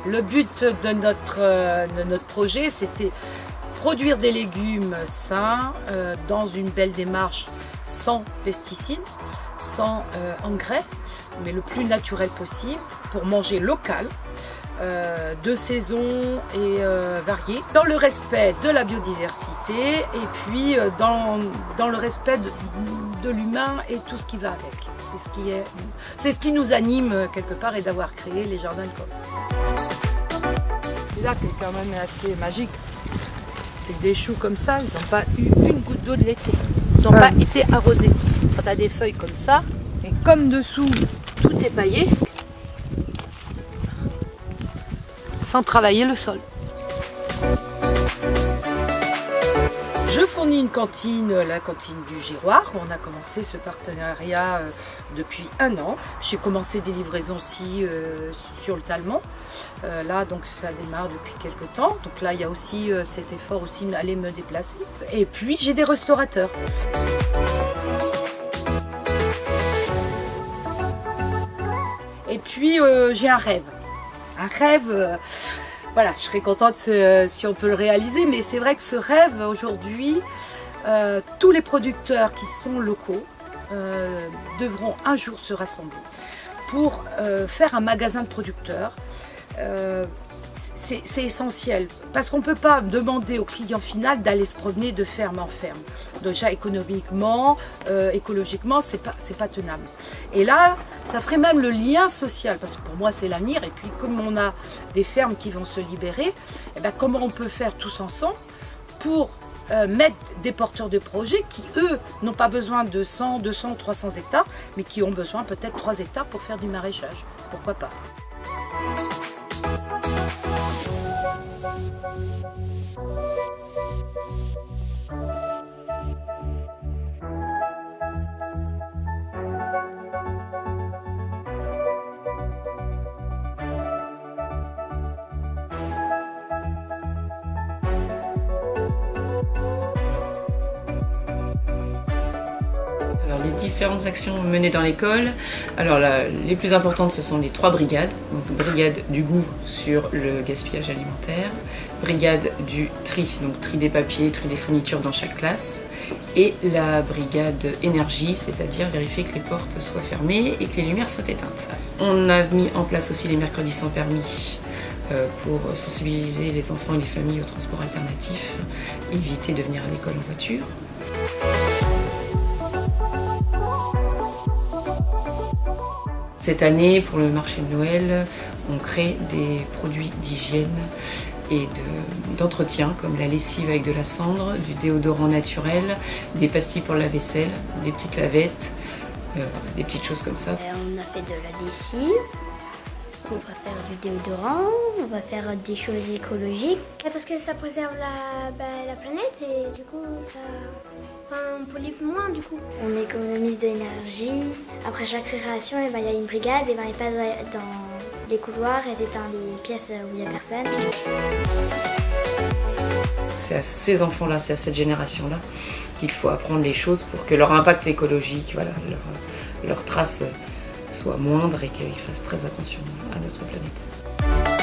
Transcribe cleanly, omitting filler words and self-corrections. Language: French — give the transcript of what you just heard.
Le but de notre projet, c'était produire des légumes sains dans une belle démarche sans pesticides, sans engrais, mais le plus naturel possible pour manger local, de saison et varié, dans le respect de la biodiversité et puis dans le respect de l'humain et tout ce qui va avec. C'est ce qui nous anime quelque part et d'avoir créé les jardins de Caume. Et là, qui est quand même assez magique, c'est que des choux comme ça, ils n'ont pas eu une goutte d'eau de l'été. Ils n'ont pas été arrosés. Quand tu as des feuilles comme ça, et comme dessous, tout est paillé, sans travailler le sol. Je fournis une cantine, la cantine du Giroir. On a commencé ce partenariat depuis 1 an. J'ai commencé des livraisons aussi sur le Talmont. Là, donc ça démarre depuis quelques temps. Donc là, il y a aussi cet effort aussi d'aller me déplacer. Et puis, j'ai des restaurateurs. Et puis, j'ai un rêve. Voilà, je serais contente si on peut le réaliser, mais c'est vrai que ce rêve, aujourd'hui, tous les producteurs qui sont locaux devront un jour se rassembler pour faire un magasin de producteurs. C'est essentiel, parce qu'on ne peut pas demander au client final d'aller se promener de ferme en ferme. Déjà économiquement, écologiquement, c'est pas tenable. Et là, ça ferait même le lien social, parce que pour moi c'est l'avenir. Et puis comme on a des fermes qui vont se libérer, eh bien, comment on peut faire tous ensemble pour mettre des porteurs de projets qui, eux, n'ont pas besoin de 100, 200, 300 hectares, mais qui ont besoin peut-être 3 hectares pour faire du maraîchage. Pourquoi pas ? Alors, les différentes actions menées dans l'école, alors les plus importantes, ce sont les 3 brigades. Donc, brigade du goût sur le gaspillage alimentaire, brigade du tri, donc tri des papiers, tri des fournitures dans chaque classe, et la brigade énergie, c'est-à-dire vérifier que les portes soient fermées et que les lumières soient éteintes. On a mis en place aussi les mercredis sans permis pour sensibiliser les enfants et les familles au transport alternatif, éviter de venir à l'école en voiture. Cette année, pour le marché de Noël, on crée des produits d'hygiène et d'entretien, comme la lessive avec de la cendre, du déodorant naturel, des pastilles pour la vaisselle, des petites lavettes, des petites choses comme ça. On a fait de la lessive, on va faire du déodorant, on va faire des choses écologiques. Parce que ça préserve la planète et du coup, on pollue moins du coup. On économise de l'énergie. Après chaque récréation, il y a une brigade, et ils passent dans les couloirs et éteignent les pièces où il n'y a personne. C'est à ces enfants-là, c'est à cette génération-là qu'il faut apprendre les choses pour que leur impact écologique, voilà, leur trace soit moindre et qu'ils fassent très attention à notre planète.